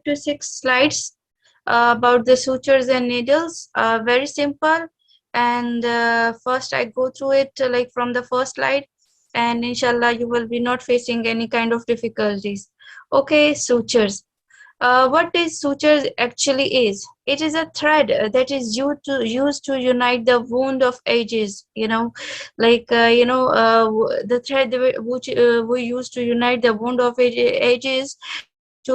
to 6 slides about the sutures and needles. Very simple. And first I go through it like from the first slide, and inshallah you will be not facing any kind of difficulties. Okay, sutures. What is sutures actually is? It is a thread that is used to unite the wound of ages. The thread which we use to unite the wound of ages to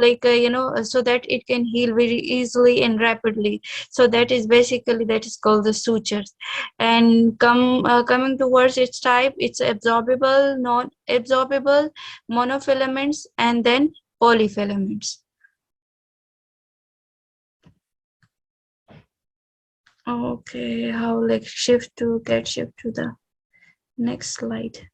so that it can heal very easily and rapidly. So that is called the sutures. And coming towards its type, it's absorbable, non-absorbable, monofilaments, and then polyfilaments. Okay, how like shift to the next slide.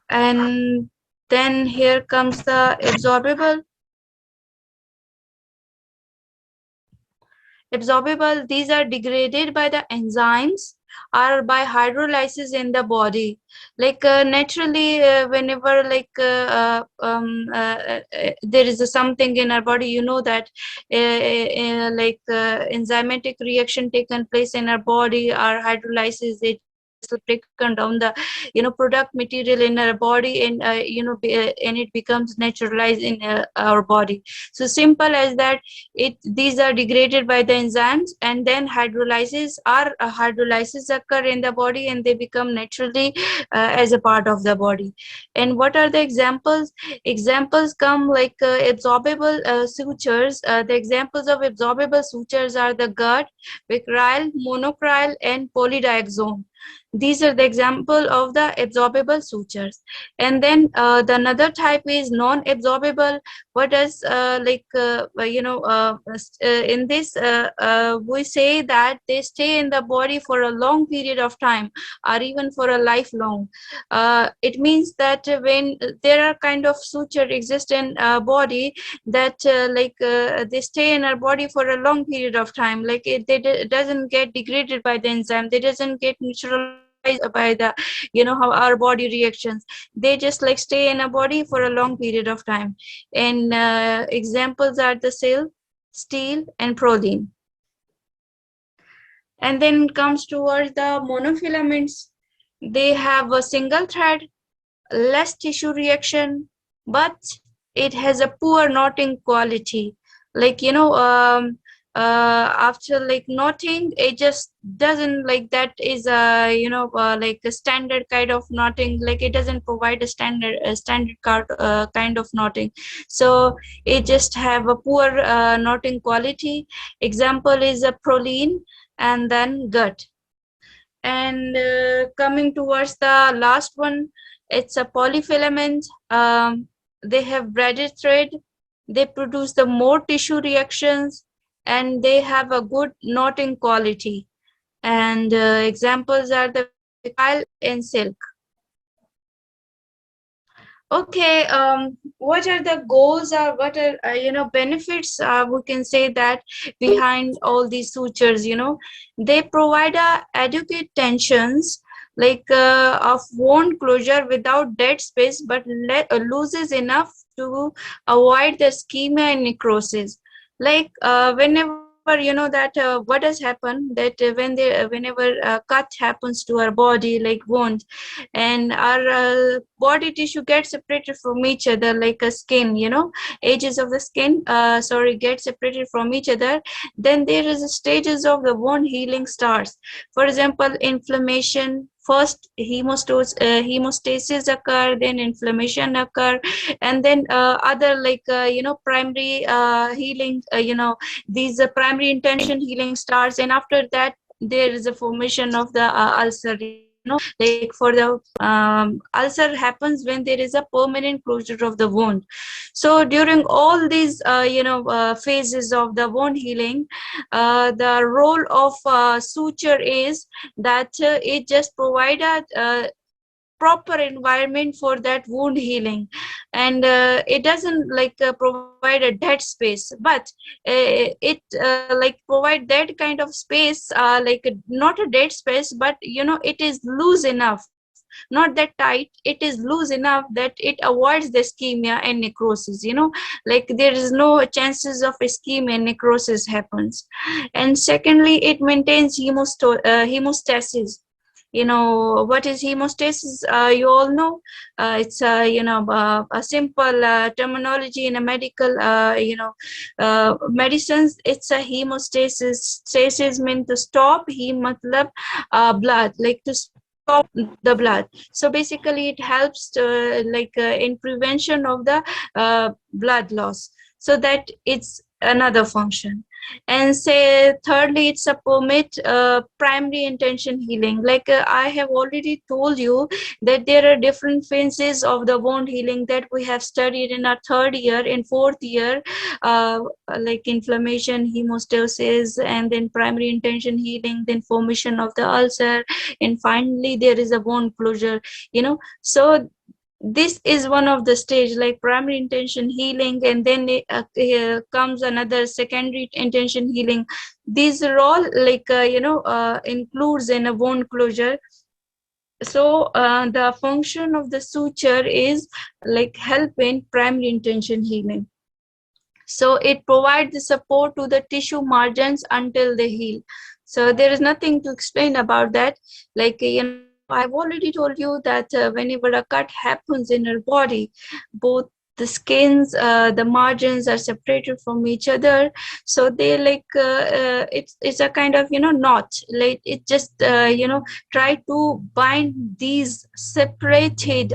And then here comes the absorbable. These are degraded by the enzymes or by hydrolysis in the body. Like naturally, whenever there is something in our body, you know that enzymatic reaction taken place in our body, our hydrolysis, it breaken down the product material in our body, and and it becomes naturalized in our body. So simple as that. These are degraded by the enzymes, and then hydrolysis occur in the body, and they become naturally as a part of the body. And what are the examples? Examples come like absorbable sutures. The examples of absorbable sutures are the gut, vicryl, monocryl, and polydiaxome. These are the example of the absorbable sutures. And then the another type is non-absorbable. What does in this we say that they stay in the body for a long period of time, or even for a lifelong. It means that when there are kind of suture exist in body, that they stay in our body for a long period of time, like it doesn't get degraded by the enzyme, they doesn't get neutralized by the how our body reactions. They just like stay in a body for a long period of time. And examples are the silk, steel, and proline. And then comes towards the monofilaments. They have a single thread, less tissue reaction, but it has a poor knotting quality. Like after like knotting, it just doesn't like that is a like a standard kind of knotting. Like it doesn't provide a standard kind of knotting. So it just have a poor knotting quality. Example is a proline, and then gut. And coming towards the last one, it's a polyfilament. They have braided thread, they produce the more tissue reactions, and they have a good knotting quality. And examples are the vicryl and silk. Okay, what are the goals, or what are benefits, we can say that behind all these sutures? They provide adequate tensions, like of wound closure without dead space, but loses enough to avoid the ischemia and necrosis. Like whenever that what has happened, that whenever a cut happens to our body, like wound, and our body tissue gets separated from each other, like a skin, edges of the skin get separated from each other, then there is stages of the wound healing starts. For example, inflammation. First hemostasis occur, then inflammation occur, and then other like primary healing, these primary intention healing starts, and after that there is a formation of the ulcer. Like for the ulcer happens when there is a permanent closure of the wound. So during all these phases of the wound healing, the role of suture is that it just provide a proper environment for that wound healing. And it doesn't like provide a dead space, but it like provide that kind of space, like not a dead space, but it is loose enough not that tight, it is loose enough that it avoids the ischemia and necrosis, like there is no chances of ischemia and necrosis happens. And secondly, it maintains hemostasis. What is hemostasis? You all know. It's a simple terminology in a medical medicines. It's a hemostasis. Stasis means to stop. He matlab blood, like to stop the blood. So basically it helps in prevention of the blood loss, so that it's another function. And say thirdly, it's a permit primary intention healing. Like I have already told you that there are different phases of the wound healing that we have studied in our third year. In fourth year, uh, like inflammation, hemostasis, and then primary intention healing, then formation of the ulcer, and finally there is a wound closure. So this is one of the stage, like primary intention healing, and then here comes another secondary intention healing. These are all includes in a wound closure. So the function of the suture is like help in primary intention healing. So it provides the support to the tissue margins until they heal. So there is nothing to explain about that. Like I've already told you that whenever a cut happens in your body, both the skins, the margins are separated from each other. So they it's a kind of knot. Like it just try to bind these separated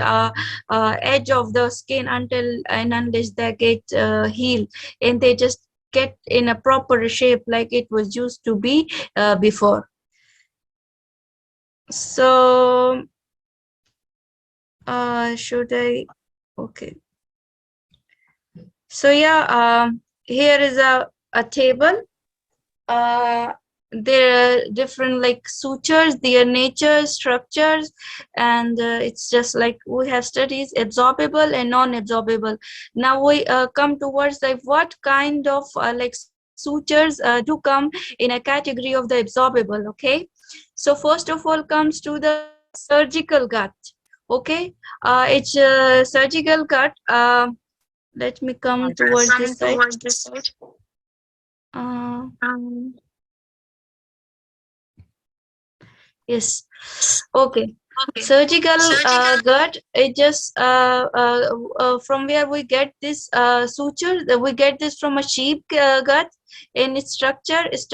edge of the skin until and unless they get healed, and they just get in a proper shape like it was used to be before. So should I? Okay. So yeah, here is a table. uh, there are different like sutures, their nature, structures, and it's just like we have studies absorbable and non-absorbable. Now we come towards like what kind of sutures do come in a category of the absorbable. Okay, so first of all comes to the surgical gut. Okay, it's a surgical gut. Let me come towards this side. Uh, yes. Okay. Surgical gut, it just from where we get this suture, we get this from a sheep gut. In its structure is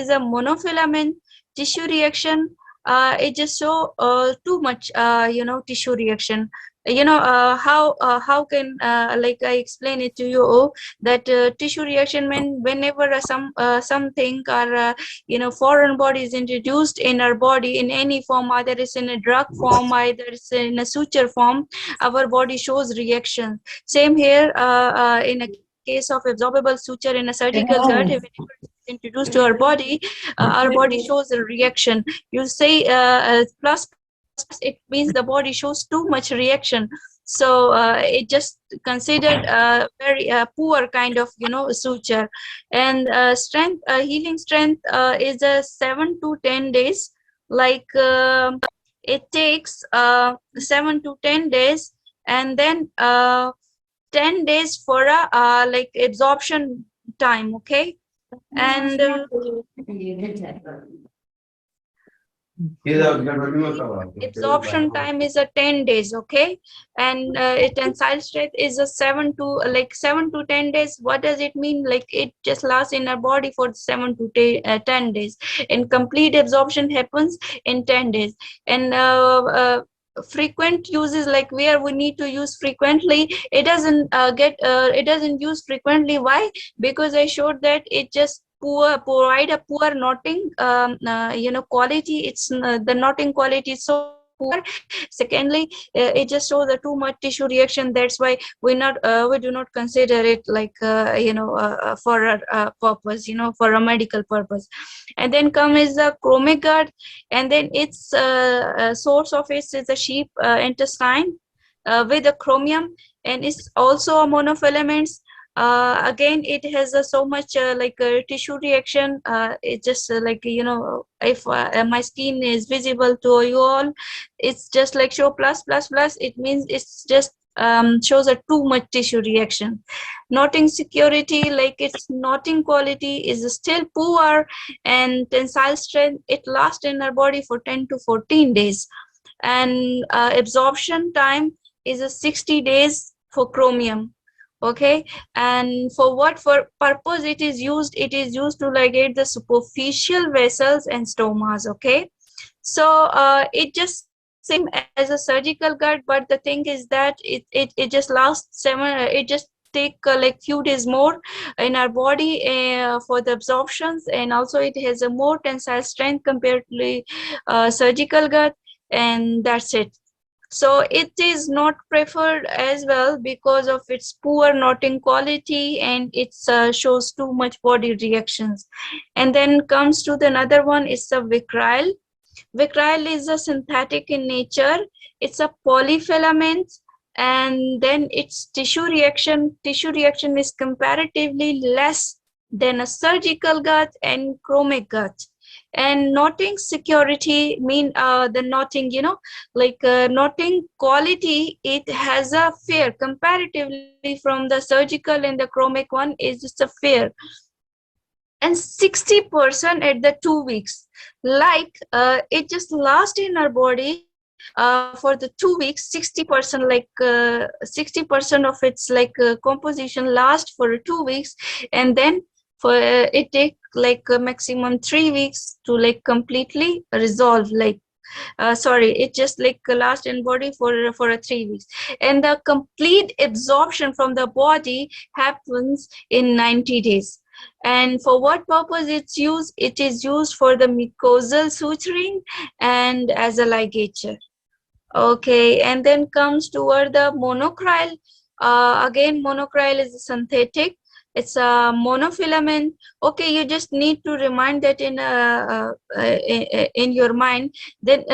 a monofilament tissue reaction. It just show too much tissue reaction. How can like I explain it to you that tissue reaction, whenever something or foreign body is introduced in our body in any form, either it's in a drug form, either it's in a suture form, our body shows reaction. Same here in a case of absorbable suture in a surgical gut, if it is introduced to our body shows a reaction. You say plus, it means the body shows too much reaction. So it just considered a very poor kind of suture. And strength healing strength is a 7 to 10 days. Like it takes 7 to 10 days, and then 10 days for a like absorption time. Okay, and absorption time is a 10 days. Okay, and tensile strength is a 7 to 10 days. What does it mean? Like it just lasts in our body for 10 days, and complete absorption happens in 10 days. And frequent uses, like where we need to use frequently, it doesn't use frequently. Why? Because I showed that it just provide a poor knotting quality. It's the knotting quality is so poor. Secondly, it just shows a too much tissue reaction. That's why we do not consider it like for a purpose, for a medical purpose. And then come is the chromic gut, and then its source of it is the sheep intestine with the chromium, and it's also a monofilaments. Again, it has so much like a tissue reaction. It just like, if my skin is visible to you all, it's just like show plus plus plus. It means it's just shows a too much tissue reaction. Knotting security, like its knotting quality is still poor, and tensile strength, it lasts in our body for 10 to 14 days. And absorption time is a 60 days for chromium. Okay, and for what for purpose it is used? It is used to ligate the superficial vessels and stomas. Okay, so it just same as a surgical gut, but the thing is that it just lasts it just take like few days more in our body for the absorptions, and also it has a more tensile strength compared to the surgical gut, and that's it. So it is not preferred as well because of its poor knotting quality, and it shows too much body reactions. And then comes to the another one is the vicryl. Vicryl is a synthetic in nature. It's a polyfilament, and then its tissue reaction is comparatively less than a surgical gut and chromic gut. And knotting security mean the knotting, like knotting quality, it has a fair comparatively from the surgical and the chromic one is just a fair, and 60% at the 2 weeks. Like it just lasts in our body for the 2 weeks. 60%, like 60% of its like composition lasts for 2 weeks, and then for it take like maximum 3 weeks to like completely resolve. Like sorry, it just like last in body for a 3 weeks, and the complete absorption from the body happens in 90 days. And for what purpose it's used? It is used for the mucosal suturing and as a ligature. Okay, and then comes toward the monocryl. Again, monocryl is synthetic. It's a monofilament. Okay, you just need to remind that in your mind that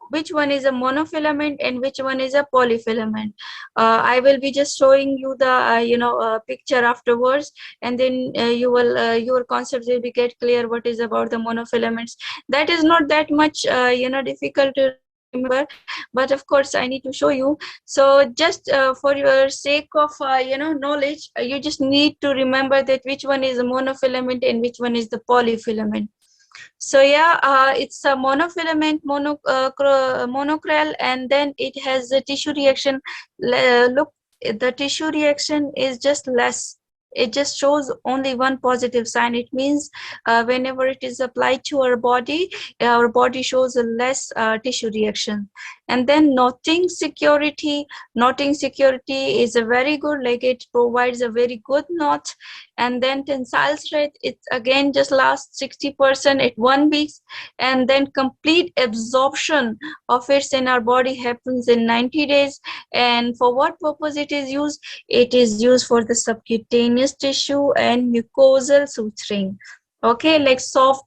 which one is a monofilament and which one is a polyfilament. I will be just showing you the picture afterwards, and then your concepts will be get clear what is about the monofilaments. That is not that much difficult to remember, but of course I need to show you. So just for your sake of knowledge, you just need to remember that which one is a monofilament and which one is the polyfilament. So yeah, it's a monofilament, monocryl, and then it has a tissue reaction. Look, the tissue reaction is just less. It just shows only one positive sign. It means whenever it is applied to our body shows a less tissue reaction. And then knotting security is a very good, like it provides a very good knot. And then tensile strength, it again just lasts 60% at 1 week, and then complete absorption of it in our body happens in 90 days. And for what purpose it is used? It is used for the subcutaneous tissue and mucosal suturing. Okay, like soft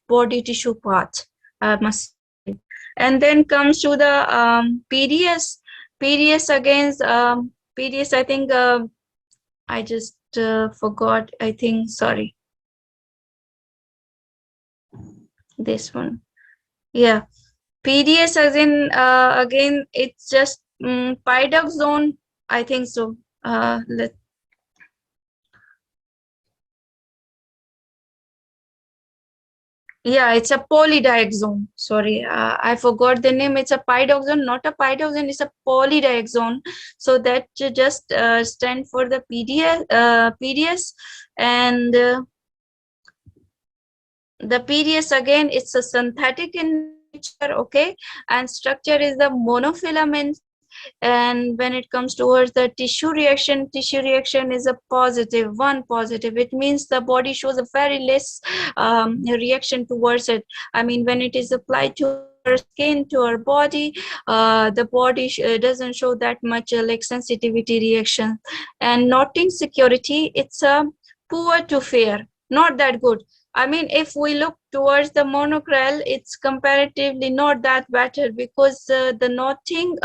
body tissue part, I must say. And then comes to the PDS. PDS again, PDS, I think I just forgot, I think, sorry. This one. Yeah. PDS again, it's just pyridoxine, I think so. Yeah, it's a polydiaxone. Sorry, I forgot the name. It's a pyridoxine, not a pyridoxine. It's a polydiaxone. So that just stand for the PDS, and the PDS again, it's a synthetic in nature. Okay, and structure is the monofilament. And when it comes towards the tissue reaction is a one positive. It means the body shows a very less reaction towards it. I mean, when it is applied to our skin, to our body, the body doesn't show that much like sensitivity reaction. And knotting security, it's a poor to fair, not that good. I mean, if we look towards the monocrel, it's comparatively not that better, because the knotting,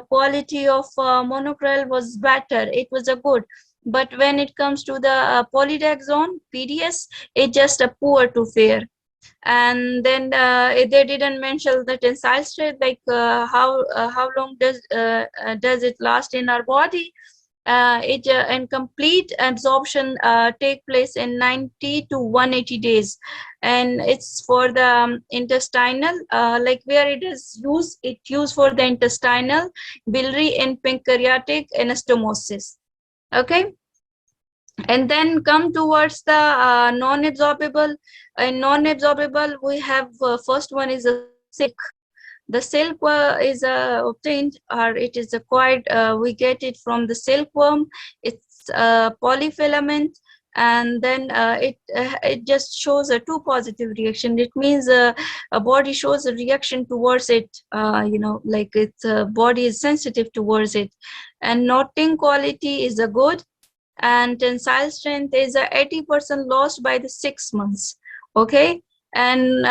quality of monocrel was better. It was a good. But when it comes to the polydexon PDS, it's just a poor to fair. And then they didn't mention the tensile strength, like how long does it last in our body. It and complete absorption take place in 90 to 180 days, and it's for the intestinal, like where it is used, it used for the intestinal, biliary and pancreatic anastomosis. Okay. And then come towards the non-absorbable. In non-absorbable, we have first one is a silk. The silk is obtained, or it is acquired, we get it from the silkworm. It's polyfilament. And then it just shows a two positive reaction. It means a body shows a reaction towards it, like its body is sensitive towards it. And knotting quality is a good, and tensile strength is 80% lost by the 6 months. Okay. And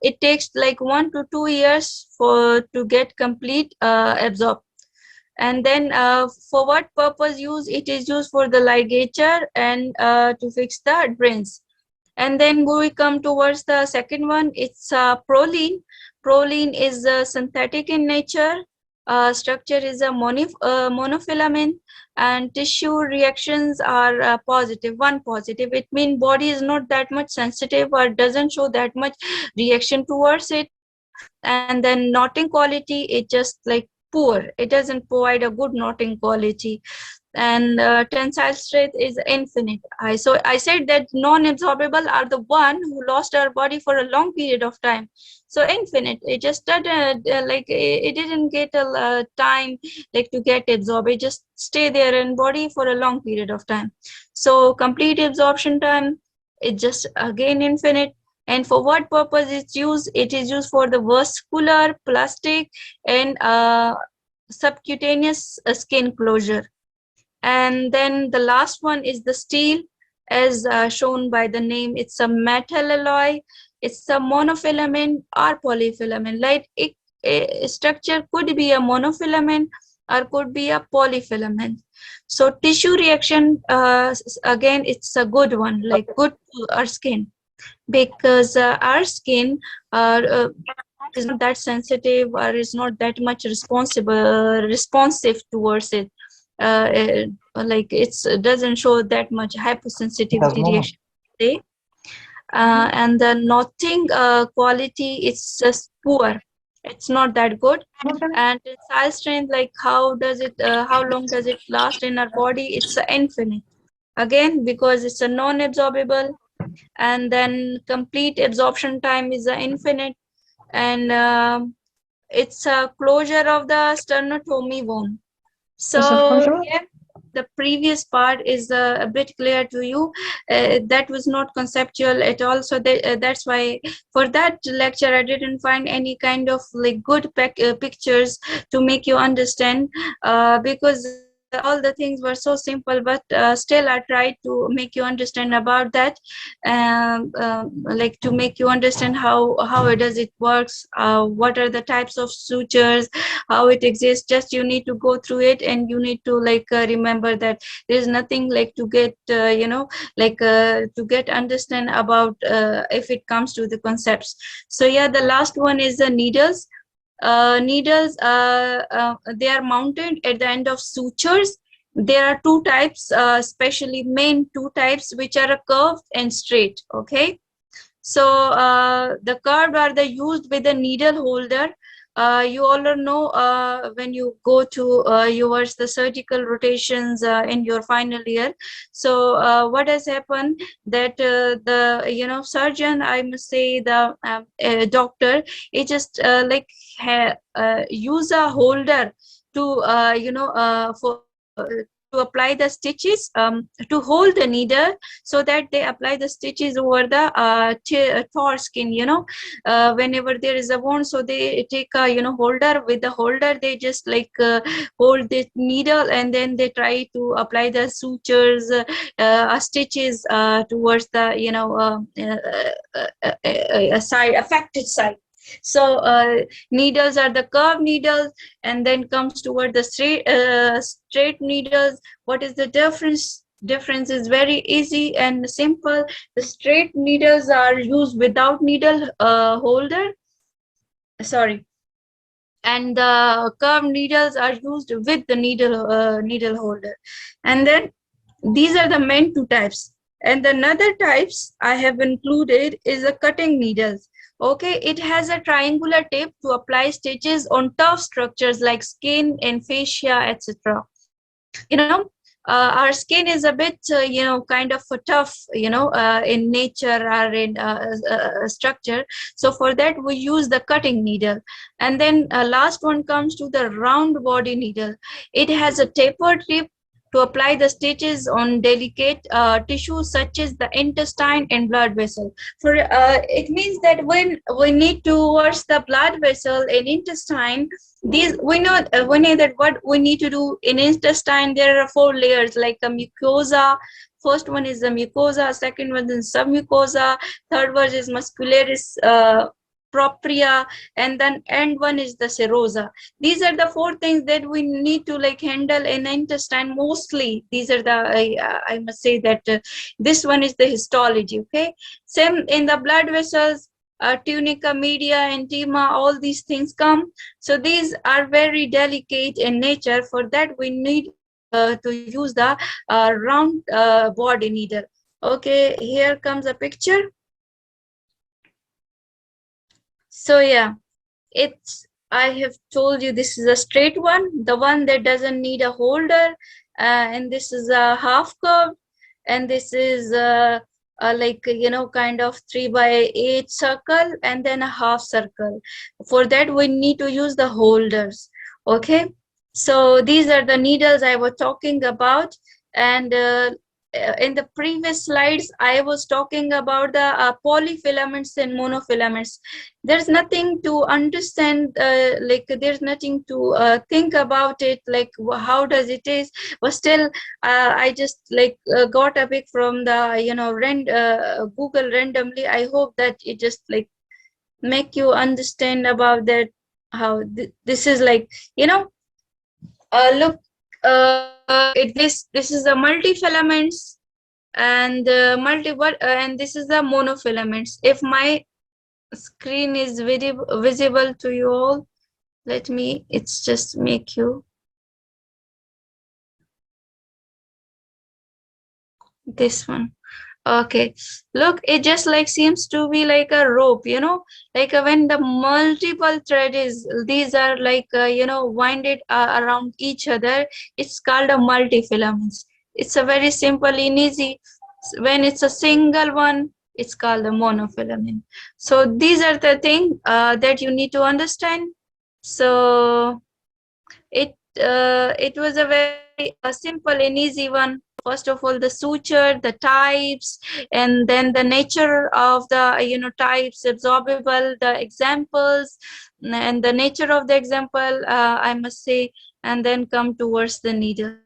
it takes like 1 to 2 years for to get complete absorb. And then for what purpose use, it is used for the ligature and to fix the drains. And then we come towards the second one. It's proline. Proline is synthetic in nature. Structure is a monofilament, and tissue reactions are positive. One positive. It means body is not that much sensitive or doesn't show that much reaction towards it. And then knotting quality, it just like poor. It doesn't provide a good knotting quality. And tensile strength is infinite. I said that non-absorbable are the one who lost our body for a long period of time. So infinite, it just like it didn't get a time like to get absorbed. It just stay there in body for a long period of time. So complete absorption time, it just again infinite. And for what purpose it's used? It is used for the vascular, plastic, and subcutaneous skin closure. And then the last one is the steel, as shown by the name. It's a metal alloy. It's a monofilament or polyfilament. Like structure could be a monofilament or could be a polyfilament. So tissue reaction, again, it's a good one, like good to our skin, because our skin is not that sensitive or is not that much responsive towards it. Like it doesn't show that much hypersensitivity reaction. And the knotting quality is just poor. It's not that good. And tensile strength, like how long does it last in our body? It's infinite. Again, because it's a non-absorbable. And then complete absorption time is infinite. And it's a closure of the sternotomy bone. So yeah, the previous part is a bit clear to you. That was not conceptual at all. So that's why for that lecture I didn't find any kind of like good pictures to make you understand, because all the things were so simple. But still I tried to make you understand about that, like to make you understand how it does it works, what are the types of sutures, how it exists. Just you need to go through it, and you need to like remember that there is nothing like to get to get understand about if it comes to the concepts. So yeah, the last one is the needles. Needles, they are mounted at the end of sutures. There are two types, especially main two types, which are curved and straight. Okay. So the curved are the used with the needle holder. You all know when you go to yours the surgical rotations in your final year. So what has happened that the surgeon, I must say the doctor, he just use a holder to for to apply the stitches, to hold the needle, so that they apply the stitches over the tore skin, whenever there is a wound. So they take a holder. With the holder, they just like hold the needle, and then they try to apply the sutures, stitches towards the side, affected side. So needles are the curved needles, and then comes toward the straight needles. What is the difference? Difference is very easy and simple. The straight needles are used without needle holder, sorry, and the curved needles are used with the needle holder. And then these are the main two types. And another types I have included is a cutting needles. Okay, it has a triangular tip to apply stitches on tough structures like skin and fascia, etc. You know, our skin is a bit, kind of tough, in nature or in structure. So for that, we use the cutting needle. And then last one comes to the round body needle. It has a tapered tip to apply the stitches on delicate tissues such as the intestine and blood vessel. For it means that when we need towards the blood vessel and intestine, these we know that what we need to do in intestine. There are four layers like a mucosa. First one is the mucosa, second one is submucosa, third one is muscularis propria, and then end one is the serosa. These are the four things that we need to like handle in intestine mostly. These are the I must say that this one is the histology. Okay, same in the blood vessels, tunica media, intima, all these things come. So these are very delicate in nature. For that, we need to use the round body needle. Okay, here comes a picture. So yeah, it's, I have told you this is a straight one, the one that doesn't need a holder, and this is a half curve, and this is like kind of 3 by 8 circle, and then a half circle. For that, we need to use the holders. Okay, so these are the needles I was talking about. And in the previous slides, I was talking about the polyfilaments and monofilaments. There's nothing to understand, like there's nothing to think about it, like how does it is. But still, I just like got a pic from the Google randomly. I hope that it just like make you understand about that, how this is like, look, this is the multifilaments, and and this is the monofilaments. If my screen is visible to you all, let me, it's just make you this one. Okay, look, it just like seems to be like a rope, like when the multiple thread is, these are like winded around each other. It's called a multifilaments. It's a very simple and easy. When it's a single one, it's called a monofilament. So these are the things that you need to understand. So it was a very simple and easy one. First of all, the suture, the types, and then the nature of the types, absorbable, the examples, and the nature of the example, I must say, and then come towards the needle.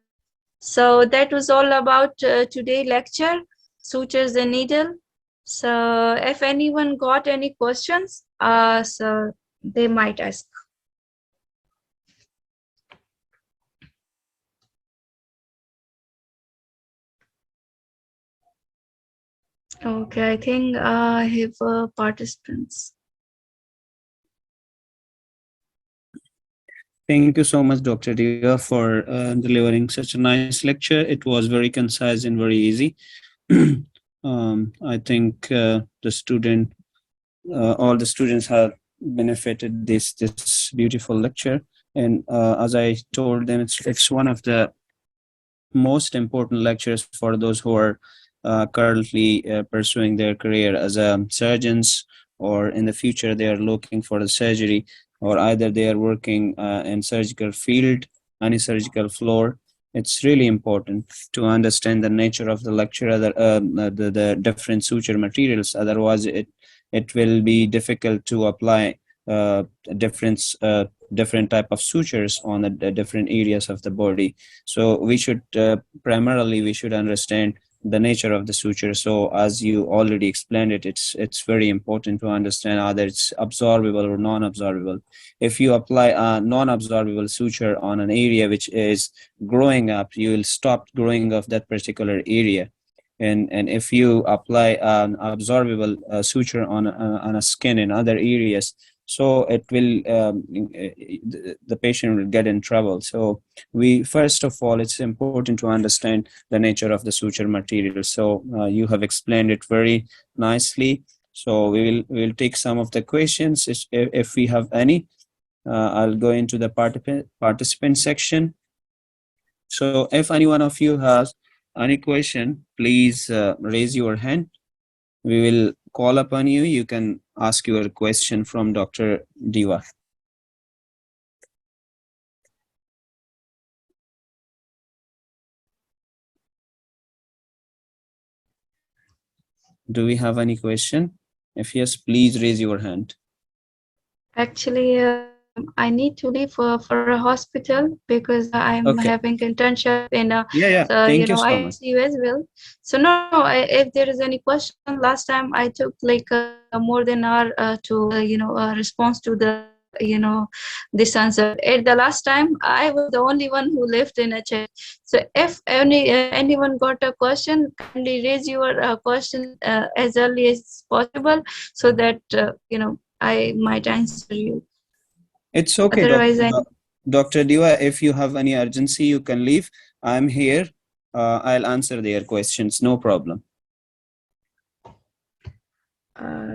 So that was all about today lecture, sutures and needle. So if anyone got any questions, so they might ask. Okay, I think I have participants. Thank you so much, Dr. Dia, for delivering such a nice lecture. It was very concise and very easy. I think all the students have benefited this beautiful lecture. And as I told them, it's one of the most important lectures for those who are currently pursuing their career as surgeons, or in the future they are looking for the surgery, or either they are working in surgical field, any surgical floor. It's really important to understand the nature of the lecture, the different suture materials. Otherwise, it will be difficult to apply uh, different different type of sutures on the different areas of the body. So we should primarily we should understand the nature of the suture. So as you already explained it, it's very important to understand either it's absorbable or non-absorbable. If you apply a non-absorbable suture on an area which is growing up, you will stop growing of that particular area. And if you apply an absorbable suture on a skin in other areas, so it will the patient will get in trouble. So we first of all, it's important to understand the nature of the suture material. So you have explained it very nicely. So we'll take some of the questions if we have any. I'll go into the participant section. So if any one of you has any question, please raise your hand. We will call upon you. You can ask your question from Dr. Diva. Do we have any question? If yes, please raise your hand. Actually, I need to leave for a hospital because I'm Okay. having internship in a Yeah. Thank you so much. ICU as well. So no, if there is any question, last time I took like more than an hour to response to the this answer. At the last time, I was the only one who left in a chat. So if anyone got a question, kindly raise your question as early as possible so that I might answer you. It's okay, Otherwise, I Dr. Diva. If you have any urgency, you can leave. I'm here. I'll answer their questions. No problem.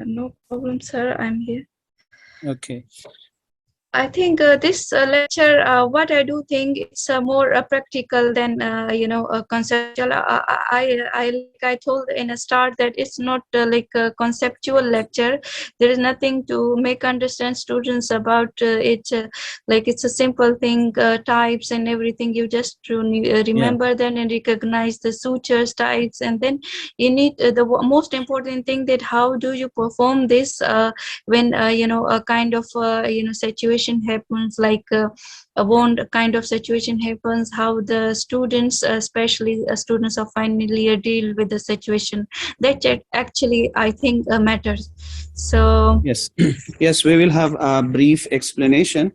no problem, sir. I'm here. Okay. I think this lecture, what I do think it's more practical than conceptual. Like I told in a start that it's not like a conceptual lecture. There is nothing to make understand students about it. Like it's a simple thing, types and everything. You just Yeah. remember them and recognize the sutures, types, and then you need most important thing that how do you perform this when a kind of situation happens, like a wound kind of situation happens, how the students, especially students of final year, deal with the situation. That actually I think matters. So Yes. Yes, we will have a brief explanation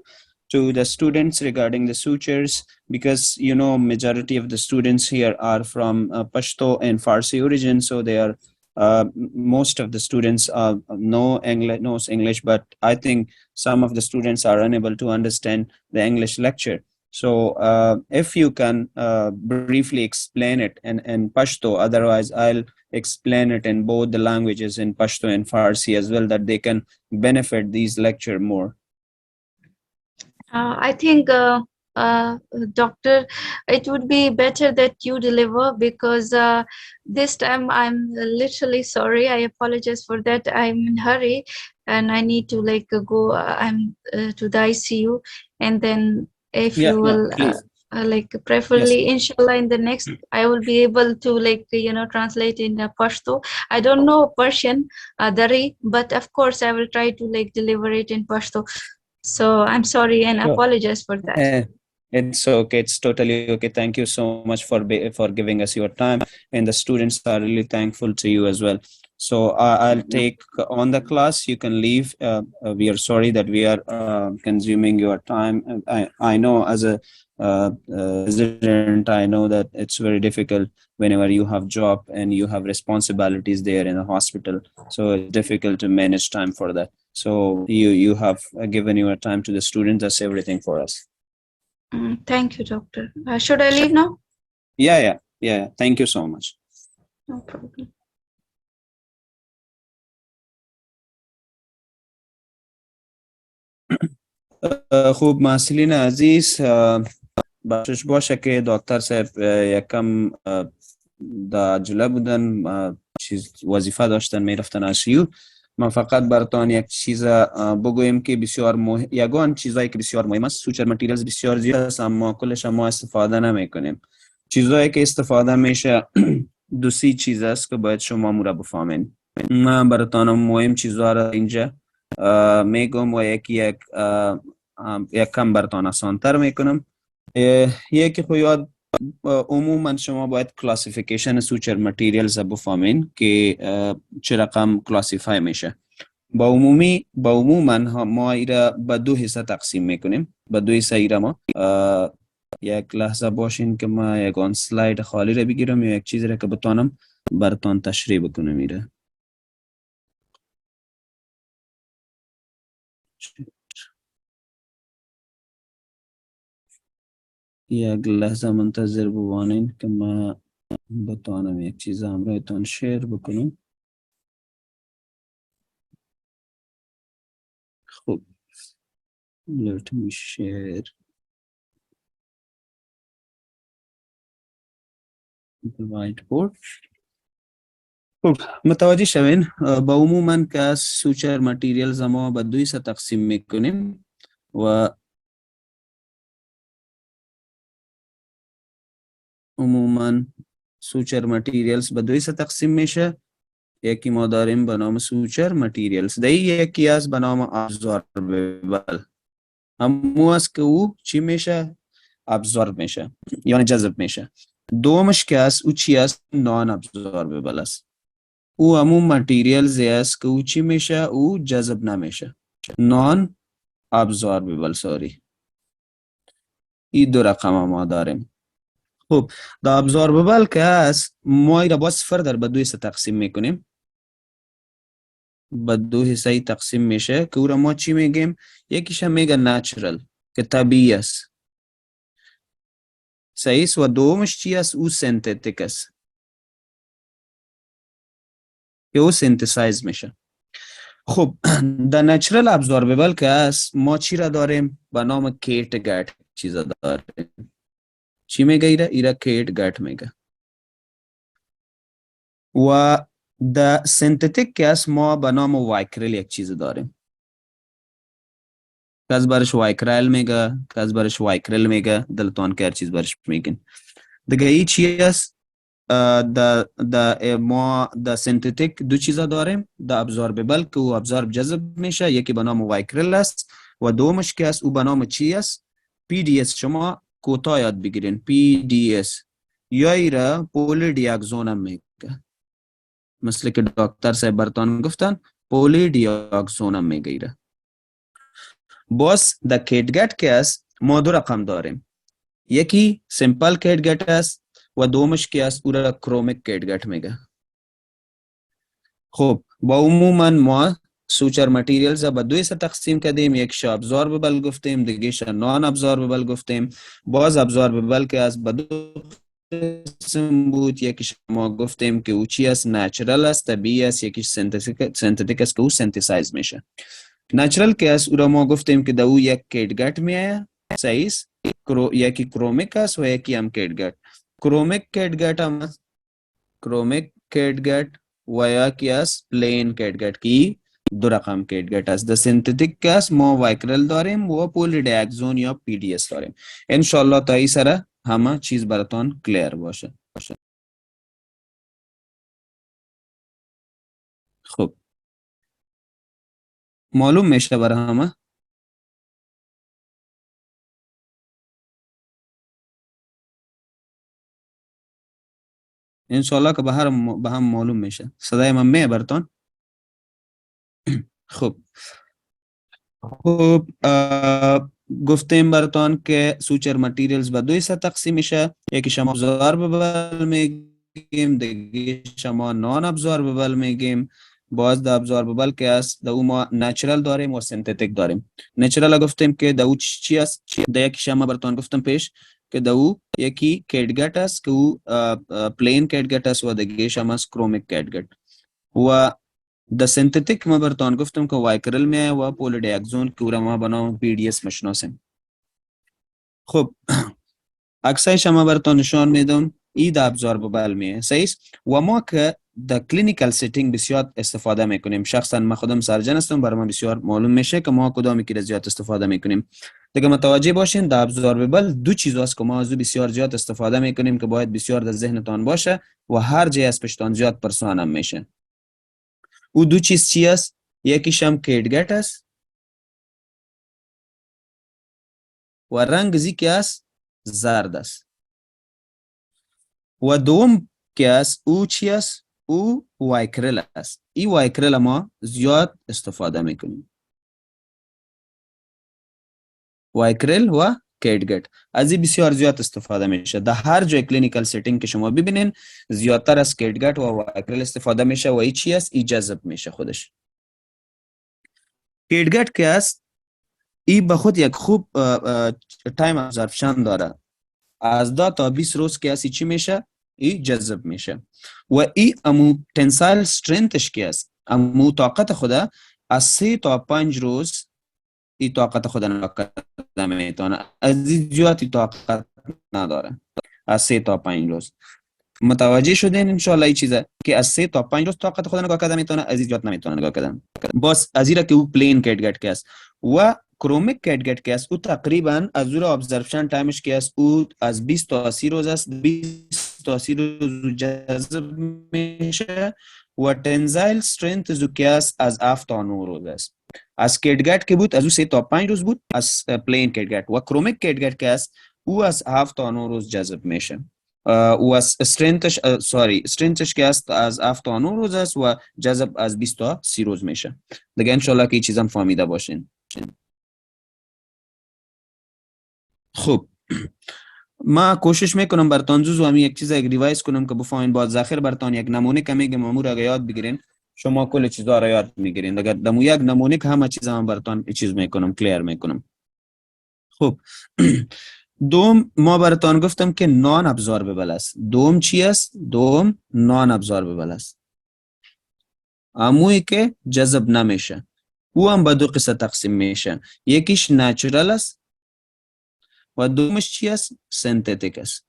to the students regarding the sutures, because majority of the students here are from Pashto and Farsi origin, so they are most of the students knows English, but I think some of the students are unable to understand the English lecture. So if you can briefly explain it in Pashto, otherwise I'll explain it in both the languages, in Pashto and Farsi as well, that they can benefit these lecture more. I think, doctor, it would be better that you deliver because this time I'm literally sorry. I apologize for that. I'm in hurry and I need to like go. I'm to the ICU, and then if Yeah, you yeah, will. please. Like Yes. preferably inshallah in the next I will be able to like translate in Pashto. I don't know Persian, Dari, but of course I will try to like deliver it in Pashto. So I'm sorry and Sure. apologize for that. It's okay. It's totally okay. Thank you so much for giving us your time, and the students are really thankful to you as well. So I'll take on the class. You can leave. We are sorry that we are consuming your time. I know as a resident, I know that it's very difficult whenever you have job and you have responsibilities there in a hospital. So it's difficult to manage time for that. So you have given your time to the students. That's everything for us. Thank you, doctor. Should I Sure. leave now? Yeah. Thank you so much. No problem. خوب محصلین عزیز، بخشش باشه که دکتر صاحب یکم در عجله بودن، چیز وظیفه داشتن میرفتن ICU. ما فقط براتان یک چیز بگویم که بسیار یگان چیزایی که بسیار مهم است. سوچر متریالز بسیار زیاد است اما کلش ما استفاده نمیکنیم. چیزایی که استفاده میشه دو سی چیز است که باید شما مو را بفهمین. من براتان مهم چیزها را اینجا میگم و یک کم براتان آسان‌تر میکنم. یکی خو یاد عموما شما باید کلاسیفیکیشن سوچر متریالز بفهمین که چه رقم کلاسیفای میشه. با عموما ما ایرا به دو حصه تقسیم میکنیم. به دو حصه ایرا ما یک لحظه باشین که ما یکان سلاید خالی را بگیرم یا یک چیزی را که بتانم براتان تشریح بکنم ایرا. یک لحظه منتظر بوانین که ما بتانم یک چیز همراهتان شیر بکنم. خب let me share the whiteboard. خب متوجه شوین با عموما که سوچر متریالز ما به دوی سه تقسیم میکنیم و عموما سوچر متریالز به دوی سه تقسیم میشه. یکی ما داریم به نام سوچر متریالز، دی یکی از به نام ابزوربل. همو است که او چی میشه؟ ابزورب میشه یعنی جذب میشه. دومش که است او چی است؟ نان ابزوربل است. او همو متریالز است که او چی میشه؟ او جذب نمیشه. نان ابزوربل سوری. این دو رقم ما داریم. خب دا ابزوربل که است ما ایرا با صفر در به دو حصه تقسیم میکنیم. به دو حصه تقسیم میشه که او را ما چی میگیم؟ یکیش میگه نچرل که طبیعی است، صحیح است، و دومش چی است؟ او سنتتیک است که او سنتسایز میشه. خب در نچرل ابزوربل که است ما چی را داریم؟ به نام کیت گت چیزا داریم. چی میگه ایرا؟ ایرا کیت گت میگه. و در سنتتیک که است ما به نام وایکرل یک چیز داریم. کس برش وایکرل میگه، کس برش وایکرل میگه، دلتان که هر چیز برش میگن. دیگه ای چی است؟ ما د سنتتیک دو چیزا داریم. د ابزوربل که او ابزورب جذب میشه، یکی به نام وایکرل است و دومش که است او به نام چی است؟ پی دی اس. شما کوتاه یاد بگیرین پی دی اس یا ایرا پولی دیاکزون هم میگه، مثل که دکتر صاحب برتان گفتن پولی دیاکزون هم میگه ایرا. باز د کیت گت که است ما دو رقم داریم. یکی سیمپل کیت گت است و دومش که است او را کرومیک کیت گت میگه. خب با عموما ما سوچر متریالز به دوی سه تقسیم کردیم. یکش ابزوربل گفتیم، دیگهش نان ابزوربل گفتیم. باز ابزوربل که از به دو قسم بود. یکیش ما گفتیم که او چی است؟ نچرل است، طبیعی است. یکیش سنتتیک است که او سنتسایز میشه. نچرل که است او را ما گفتیم که دو یک کیت گت میایه، صحیح است. یکی کرومیک است و یکی هم کیت گت. کرومیک کیت گت هم کرومیک کیت گت و یکی است پلین کیت گت کی دو رقم کیت گت است. د سنتتیک که است ما وایکرل داریم و پولی دیاکزون یا پی دی اس داریم. انشالله تا ای سره همه چیز براتان کلیر باشه. خب معلوم میشه برای همه؟ انشالله که به هم معلوم میشه. صدای من میه براتان؟ خب گفتیم براتان که سوچر متریالز به دوی سه تقسیم میشه. یکی شما ابزوربل میگیم، دیگه شما نان ابزوربل میگیم. باز د ابزوربل که است د او ما نچرل داریم و سنتتیک داریم. نچرل گفتیم که د او چی است؟ د یکی شما براتان گفتم پیش که د او یکی کیت گت است که او پلین کیت گت است و دیگه شما کرومیک کیت گت. و د سنتتیک ما براتان گفتم که وایکرل میه و پولی دیاکزون که او را ما به نام پی دی اس میشناسیم. خب عکسای شما براتان نشان میدم. ای د ابزوربل میه، صحیح است. و ما که در کلینیکال سیتینگ بسیار استفاده میکنیم. شخصا من خودم سرجن هستم، برای من بسیار معلوم میشه که ما کدامی که زیاد استفاده میکنیم. دیگه متوجه باشین در ابزوربل دو چیز است که ما از بسیار زیاد استفاده میکنیم که باید بسیار در ذهنتان باشه و هر جای از پشتان زیاد پرسان هم میشه. او دو چیز چی است؟ یکیش هم کیدگت است و رنگ زی که است زرد است. و دوم که است او چی است؟ او وایکرل است. این وایکرل ما زیاد استفاده میکنیم. وایکرل و کیدگت از این بسیار زیاد استفاده میشه. در هر جای کلینیکال سیتینگ که شما ببینین زیادتر از کیدگت و وایکرل استفاده میشه و این چی است؟ این جذب میشه خودش. کیدگت که است این به خود یک خوب تایم ابزورپشن داره. از 10 تا 20 روز که است چی میشه؟ این جذب میشه. و این امو تنسایل استرنتش که است، امو طاقت خدا از 3 تا 5 روز این طاقت خود نکرده میتونه. از این زیادی طاقت نداره. از 3 تا 5 روز متوجه شدین انشالله این چیزه که از 3 تا 5 روز طاقت خود نگاه کرده میتونه، از این زیاد نمیتونه نگاه کرده. بس از این که او پلین کیدگت که است و کرومیک کیدگت که است او تقریبا از او ابزورپشن تایمش که است او از 20 تا 30 روز است. 20 تا 30 روز جذب میشه و تنزایل استرنت زو که است از 7 تا 9 روز است. از کیدگت که بود از او 3 تا 5 روز بود از پلین کیدگت. و کرومیک کیدگت که است او از 7 تا 9 روز جذب میشه و از استرنتش که است از 7 تا 9 روز است و جذب از 20 تا 30 روز میشه. دیگه انشالله که این چیزم فهمیده باشین. خب ما کوشش میکنم براتون زوزو همین یک چیز یک ریوایز کنم که بفهمین. بعد ذخیر براتون یک نمونه که میگم امور اگه یاد بگیرین شما کل چیزا رو یاد میگیرین. اگر دمو یک نمونه که همه چیزا هم براتون چیز میکنم کلیر میکنم. خب دوم ما براتون گفتم که نان ابزوربل است. دوم چی است؟ دوم نان ابزوربل است. امویی که جذب نمیشه. او هم به دو قسمت تقسیم میشه. یکیش نچرال است و دومش چی است؟ سنتتیک است.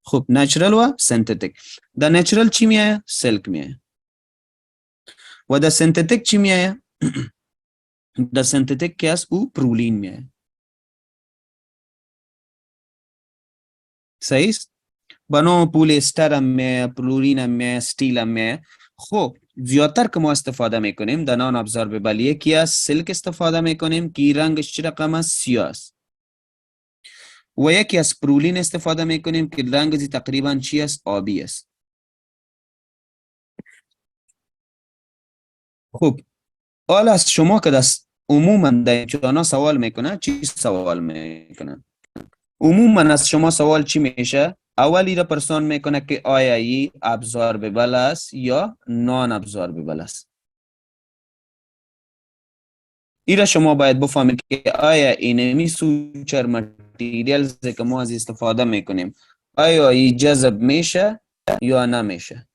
خب نچرال و سنتتیک. در نچرال چی میایه؟ سلک میایه. و در سنتتیک چی میایه؟ در سنتتیک که است او پرولین میایه. صحیح است؟ بنا پولیستر هم میایه، پرولین هم میایه، استیل هم میایه. خب زیادتر که ما استفاده میکنیم در نان ابزوربل یکی از سلک استفاده میکنیم که رنگش چی رقم است؟ سیاه است. و یکی از پرولین استفاده میکنیم که رنگش تقریبا چی است؟ آبی است. خب حالا از شما که دست عموما در امتحانا سوال میکنه چی سوال میکنه؟ عموما از شما سوال چی میشه؟ اولی را پرسان میکنه که آیا ای ابزوربل است یا نان ابزوربل است. ای را شما باید بفهمید که آیا اینمی سوچر متریالز که ما از استفاده میکنیم آیا ای جذب میشه یا نمیشه.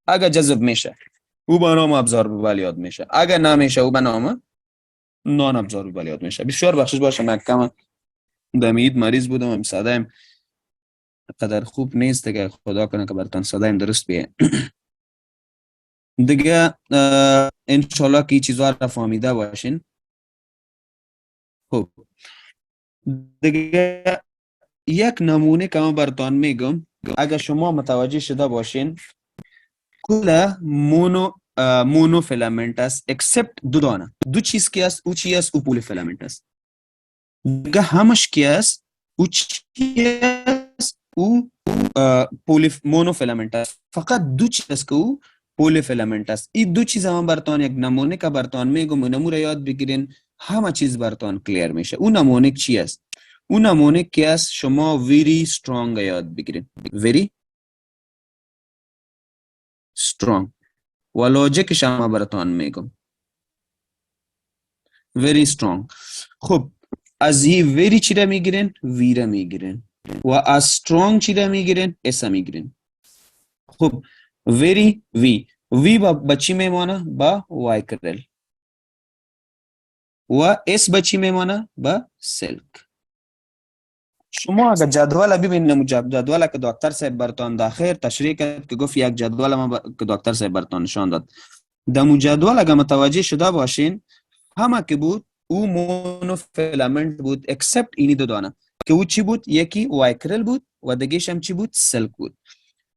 اگر جذب میشه او به نام ابزوربل یاد میشه. اگر نمیشه او به نام نان ابزوربل یاد میشه. بسیار بخشش باشه مکم دمید مریض بودم و صدایم قدر خوب نیست دیگه. خدا کنه که براتون صدایم درست بیه. دیگه انشالله که این چیزها را فهمیده باشین. خب دیگه یک نمونه که من براتون میگم اگر شما متوجه شده باشین کل مونو فیلامنت است اکسپت دو دانه. دو چیز که است او چی است؟ او پولی فیلامنت است. دیگه همش که است او چی است؟ او مونو فیلامنت است. فقط دو چیز است که او پولی فیلامنت است. این دو چیز هم براتون یک نمونه که براتون میگم نمونه یاد بگیرین همه چیز براتون کلیر میشه. اون نمونه چی است؟ اون نمونه که است شما very strong یاد بگیرین. very strong و لوجیکش هم براتون میگم very strong. خب از این very چی را میگیرین؟ وی را میگیرین و از strong چی را میگیرین؟ اس را میگیرین. خب very وی با چی میمانه؟ با وایکرل. و اس با چی میمانه؟ با سلک. شما اگر جدول ببینید، جدول که دکتر صاحب برتان داخل تشریح کرد که گفت یک جدول که دکتر صاحب برتان نشان داد، در جدول اگر متوجه شده باشین همه که بود او مونوفیلامنت بود اکسپت اینی دو دانه که او چی بود؟ یکی وایکرل بود و دیگه‌ش هم چی بود؟ سلک بود.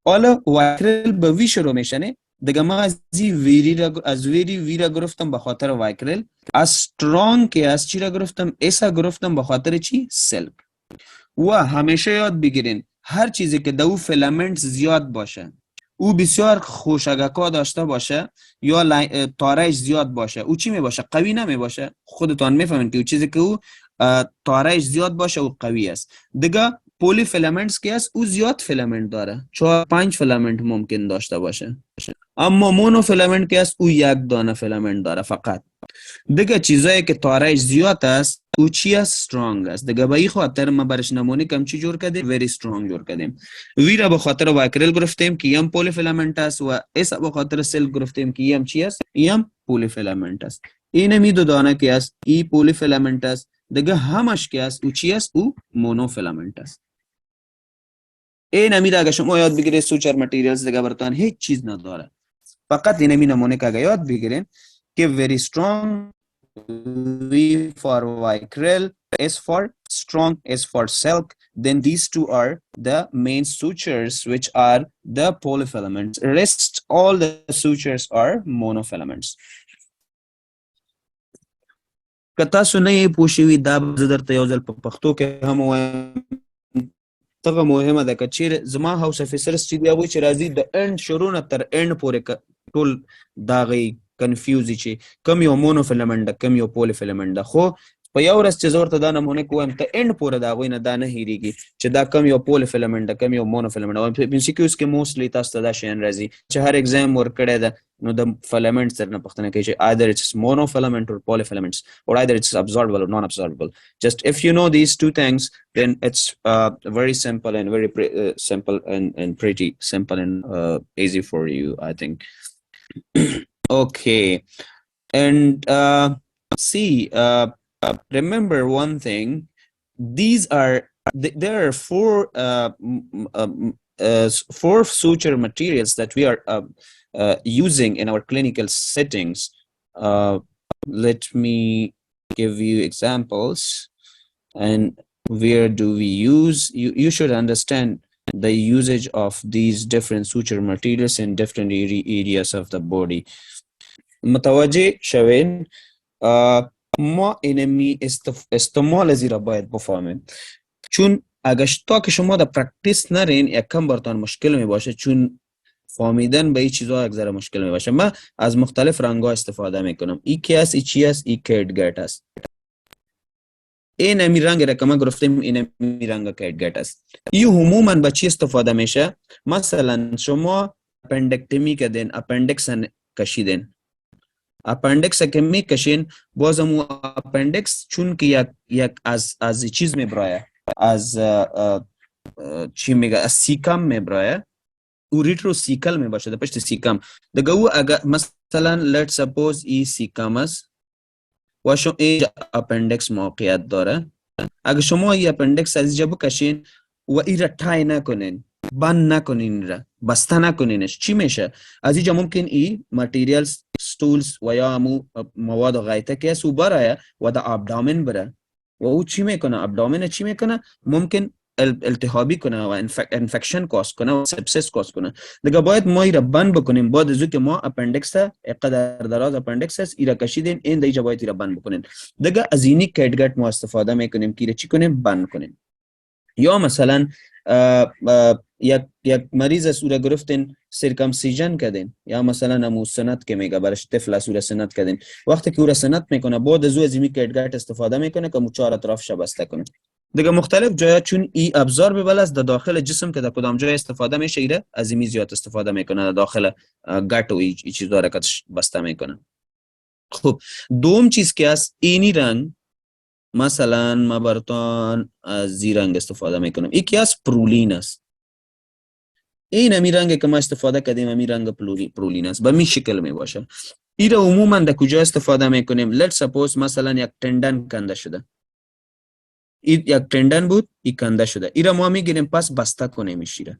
حالا وایکرل به وی شروع میشنه دیگه. ما از ویری را گرفتم به خاطر وایکرل، از سترونگ که از چی را گرفتم؟ ایسا گرفتم به خاطر چی؟ سلک. و همیشه یاد بگیرین هر چیزی که دو فیلامنت زیاد باشه، او بسیار خوشگکا داشته باشه یا تارش زیاد باشه، او چی می باشه؟ قوی نمی باشه. خودتان میفهمین که او چیزی که او تارش زیاد باشه او قوی است. دیگه پولی فیلامنتس که است او زیاد فیلامنت داره، 4-5 فیلامنت ممکن داشته باشه. اما مونو فیلامنت که است او یک دانه فیلامنت داره فقط. دیگه چیزایی که تارش زیاد است او چی است؟ سترونگ است. دیگه به این خاطر ما برش نمونه کم چی جور کردیم؟ ویری سترونگ جور کردیم. وی را به خاطر وایکرل گرفتیم که یم پولی فیلامنت است و ایسا به خاطر سلک گرفتیم که یم چی است؟ یم پولی فیلامنت است. این می دو دانه که است ای پولی فیلامنت است، دیگه همش که است او چی است؟ او مونو فیلامنت است. این امید اگه شما یاد بگیرید سوچر متریالز دیگه براتون هیچ چیز نداره. فقط این می نمونه که اگه یاد بگیرین که very strong, V for vicryl, S for strong, S for silk, then these two are the main sutures which are the polyfilaments. Rest all the sutures are monofilaments. که تاسو نه پوه شوي دا به زه درته یو ځل په پښتو کې هم ووایم. دغه مهمه ده که چیرې زما هاوس افیسرز چې دی هغوی چې راځي د اینډ شروع نه تر اینډ پورې ټول د هغې کنفیوز دي چې کوم یو مونو فیلمنټ ده کوم یو پولی فیلمنټ ده. خو په یو ورځ چې زه ورته دا نمونه کې ووایم ته اینډ پورې د هغوی نه دا نه هېرېږي چې دا کوم یو پولی فیلمنټ ده کوم یو مونو فیلمنټ ده. په MCQs کې موسټلی تاسو ته دا شیان راځي چې هر ایگزام ورکړی ده نو د فیلمنټس درنه پوښتنه کوي چې either it's monofilament or polyfilaments or either it's absorbable or non-absorbable. Just if you know these two things, then it's very simple and very simple and pretty simple and easy for you, I think. Okay, and see, remember one thing. These are there are four suture materials that we are using in our clinical settings. Let me give you examples. And where do we use? You should understand the usage of these different suture materials in different areas of the body. متوجه شوین ما اینمی استعمال زیرا باید بفهمیم، چون اگر تا که شما در پرکتیس نرین یکم براتون مشکل می باشه، چون فهمیدن به این چیزها یک ذره مشکل می باشه. من از مختلف رنگ‌ها استفاده میکنم. ای کی است، ای چی است، ای کیتگت است. این امی رنگ را که ما گفتیم این امی رنگ کیتگت است. این عموما به چی استفاده میشه؟ مثلا شما اپندکتمی کردین، اپندکس کشیدین، اپندکس که میکشین بازم و اپندکس چون که یک از چیز میبرایه، از چی میگه، از سیکم میبرایه، او ریترو سیکل می باشه، در پشت سیکم. دیگه او اگر مثلا لیت سپوز ای سیکم است و شما اینجا اپندکس موقعیت داره، اگر شما ای اپندکس از اینجا بکشین و ای را تای نکنین، بند نکنین، را بسته نکنینش، چی میشه؟ از اینجا ممکن ای ماتریالز ستولز و یا امو مواد غایطه که است او برایه و در ابدامن بره و او چی میکنه؟ ابدامن چی میکنه؟ ممکن التهابی کنه و انفکشن کاز کنه و سپسیس کاز کنه. دیگه باید ما ایرا بند بکنیم. بعد از که ما اپندکس اقدر دراز اپندکس است ایرا کشیدین، این دیگه باید ایرا بند بکنین. دیگه از اینی کیتگت ما استفاده میکنیم که ایرا چی کنیم؟ بند کنیم. یا مثلا یک مریض است او را گرفتین سرکمسیژن کردین، یا مثلا امو سنت که میگه برش طفل است او را سنت کردین، وقتی که او را سنت میکنه بعد از او از اینی کیتگت استفاده میکنه که مو چهار اطرافش بسته کنه. دیگه مختلف جایا چون ای ابزاربل است در داخل جسم که در کدام جای استفاده میشه ایره از این زیاد استفاده میکنه در داخل گٹ و ای چیزا را کتش بسته میکنه. خب دوم چیز که است اینی رنگ، مثلا ما براتون از زی رنگ استفاده میکنم. یکی از پرولین است. این امی رنگ که ما استفاده کردیم امی رنگ پرولین است، به می شکل می باشه. ایره عموما در کجا استفاده میکنیم؟ لیت سپوز مثلا یک تندن کنده شده، یک تندن بود، این کنده شده. این را ما میگیریم پس بسته کنیم میشیره.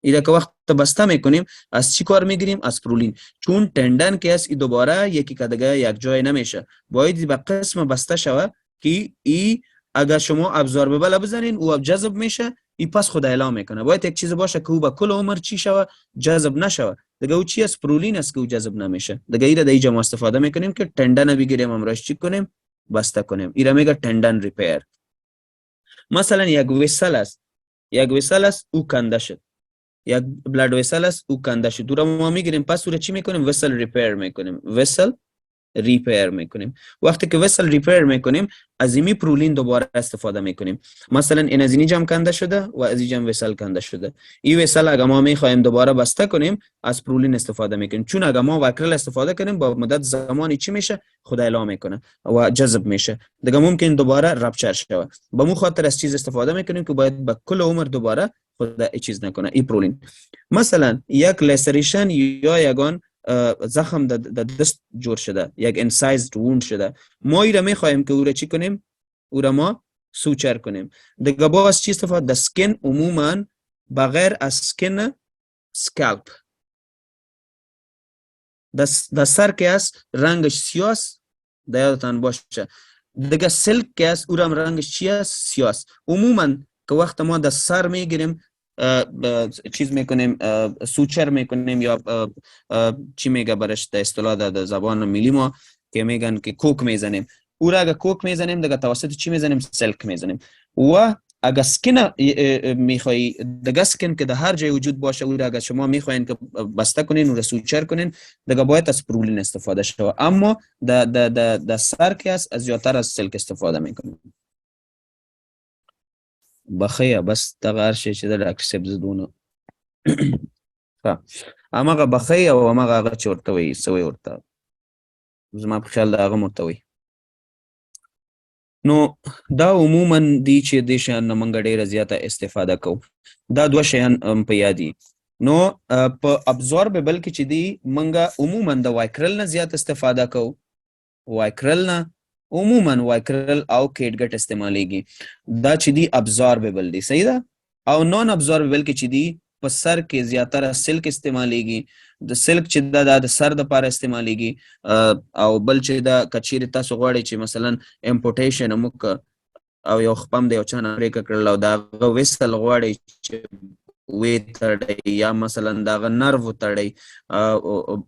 ایده که وقت بسته میکنیم از چی کار میگیریم؟ از پرولین. چون تندن که است، این دوباره یکی که دیگه یک جای نمیشه، باید به قسم بسته شوه که ای اگر شما ابزورببل بزنین او جذب میشه، ای پس خود اعلام میکنه. باید یک چیز باشه که او به کل عمر چی شوه؟ جذب نشوه. دیگه او چی است؟ پرولین است که او جذب نمیشه. دیگه ایره دیگه ما استفاده میکنیم که تندن بگیریم امروز چی کنیم؟ بسته کنیم. ایره میگه تندن ریپیر. مثلا یک ویسل است، او کنده شد، یک بلاد وسل است او کنده شد، او را ما میگیریم پس او را چی میکنیم؟ وسل ریپیر میکنیم. وسل ریپیر میکنیم. وقتی که وسل ریپیر میکنیم از این پرولین دوباره استفاده میکنیم. مثلا این از این جام کنده شده و از این جام وسل کنده شده. این وسل اگه ما میخوایم دوباره بسته کنیم از پرولین استفاده میکنیم. چون اگه ما واکرل استفاده کنیم با مدت زمانی چی میشه؟ خود اعلام میکنه و جذب میشه. دیگه ممکن دوباره رپچر شه. به مو خاطر از چیز استفاده میکنیم که باید به کل عمر دوباره خود چیز نکنه این پرولین. مثلا یک لسریشن یا یگان زخم در دست جور شده، یک انسایزد ووند شده، ما ایره میخوایم که او را چی کنیم؟ او را ما سوچر کنیم. دیگه باز چی استفاده؟ در سکن عموما بغیر از سکن سکالپ، در سر که است رنگش سیاس، در یادتان باشه. دیگه سلک که است او را رنگش چی است؟ سیاس. عموما که وقت ما در سر میگیریم چیز میکنیم، سوچر میکنیم یا چی میگه برش در اصطلاح در زبان ملی ما که میگن که کوک میزنیم، او را اگه کوک میزنیم دیگه توسط چی میزنیم؟ سلک میزنیم. و اگه سکن میخوایی، دیگه سکن که در هر جای وجود باشه او را اگه شما میخواین که بسته کنین او را سوچر کنین دیگه باید از پرولین استفاده شود. اما در سر که است از زیادتر از سلک استفاده میکنیم. بخیه بس تغییر شي چې د ډاکټر صاحب زدونه هماغه بخیه او هماغه هغه چې ورته وایي سوی ورته زما په خیال د هغه ورته وایي. نو دا عموما دی چې دې شیان نه موږ ډېره زیاته استفاده کوو. دا دوه شیان په یاد دي. نو په ابزوربل کې چې دی موږ عموما د وایکرل نه زیات استفاده کوو. وایکرل نه عموما وایکرل او کیټ ګټ استعمالیږي. دا چې دی ابزوربل دی، صحیح ده. او نون ابزوربل کې چې دی په سر کې زیاتره سلک استعمالیږي. د سلک چې دا د سر د پاره استعمالیږي. او بل چې دا کچیر تاسو غواړئ چې مثلا امپورټیشن موږ او یو خپم د یو چا نه پرېکړه کړل او دا ویسل غواړئ چې وی تړی یا مثلا دغه نرو تړی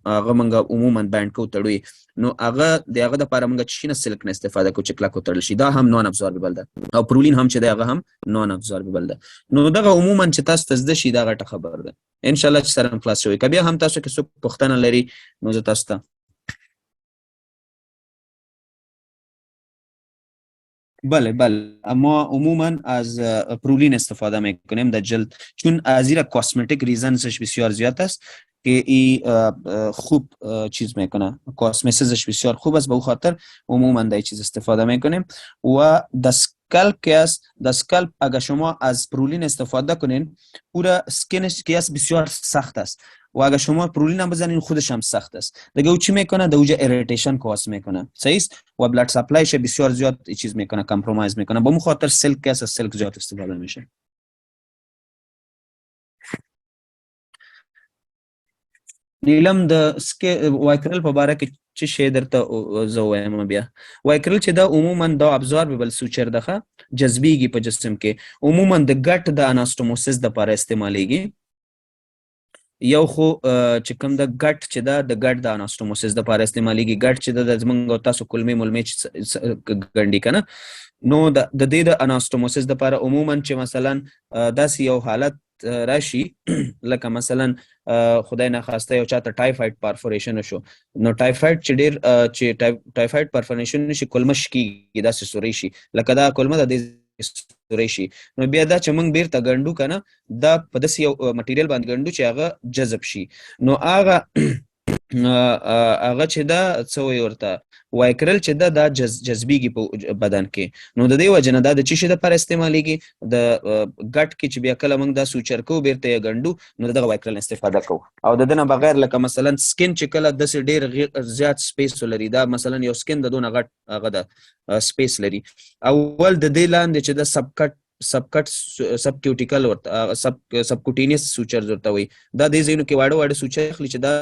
هغه موږ عموما بینډ کو تړوي. نو هغه دغه د لپاره موږ چې نه سلک نه استفاده کوو چې کلکو تړل شي. دا هم نون ابزوربل ده او پرولین هم چې دی هغه هم نون ابزوربل ده. نو دغه عموما چې تاسو ته زده شي دا غټه خبر ده. ان شاء الله چې سره خلاص شوي. که بیا هم تاسو کې څوک پوښتنه لري نو زه تاسو ته بله اما عموما از پرولین استفاده میکنیم در جلد، چون از این کاسمتیک ریزنزش بسیار زیاد است که ای خوب چیز میکنه، کاسمسیزش بسیار خوب است، به خاطر عموما در چیز استفاده میکنیم. و دسکالپ که است، دسکالپ اگر شما از پرولین استفاده کنین او را سکینش که است بسیار سخت است و اگر شما پرولین هم بزنین خودش هم سخت است. دیگه او چی میکنه؟ در اوجه ایریتیشن کاس میکنه، صحیح است. و بلاد سپلایش بسیار زیاد چیز میکنه، کامپرومایز میکنه. به خاطر سلک که است سلک زیاد استفاده میشه. نیلم د وایکرل په باره کې چې شی درته زه وایم. بیا وایکرل چې دا عموما دا ابزوربل سوچر ده، جذبیږي په جسم کې. عموما د ګټ د اناستوموسس د لپاره استعمالیږي. یو خو چې کوم د ګټ چې دا د ګټ د اناستوموسس د لپاره استعمالیږي. ګټ چې د زمونږ تاسو کلمې ملمې ګنډي کنه، نو د دې د اناستوموسس د لپاره عموما چې مثلا داسې یو حالت راشي لکه مثلا خدای نخواسته یو چاته ټایفاید پرفوریشن شو، نو ټایفاید چې ډیر چې ټایفاید پرفوریشن شي کلمه شکیږي، داسې سوري شي لکه دا کلمه د دې سوري شي. نو بیا دا چې موږ بیرته ګنډو کنه دا په داسې یو مټیریل باندې ګنډو چې هغه جذب شي. نو هغه هغه چې دا څه وایي ورته وایکرل چې دا جذبیږي په بدن کې. نو د دې وجه نه دا د څه شي دپاره استعمالیږي؟ د ګټ کې چې بیا کله موږ دا سوچر کوو بیرته یې ګنډو نو د دغه وایکرل استفاده کوو. او د دې نه بغیر لکه مثلا سکین چې کله داسې ډېر زیات سپیس ولري، دا مثلا یو سکین د دونه غټ هغه د سپیس لري، اول د دې لاندې چې د سب کیوټیکل ورته سب کوټینیس سوچرز ورته وایي، دا دې ځایونو کې واړه واړه سوچر اخلي چې دا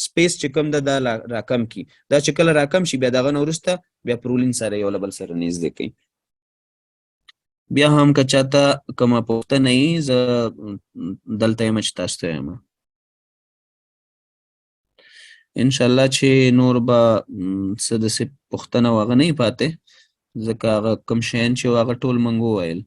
سپیس چې کوم ده دا راکم کی. دا چې کله راکم شي بیا دغه نه وروسته بیا پرولین سره یو له بل سره نږدې کوي. بیا هم که چاته کومه پوښتنه وي زه دلته یم چې تاسو ته یم. انشاءالله چې نور به څه داسې پوښتنه او هغه نه وي پاتې، ځکه هغه کوم شیان چې هغه ټول موږ وویل.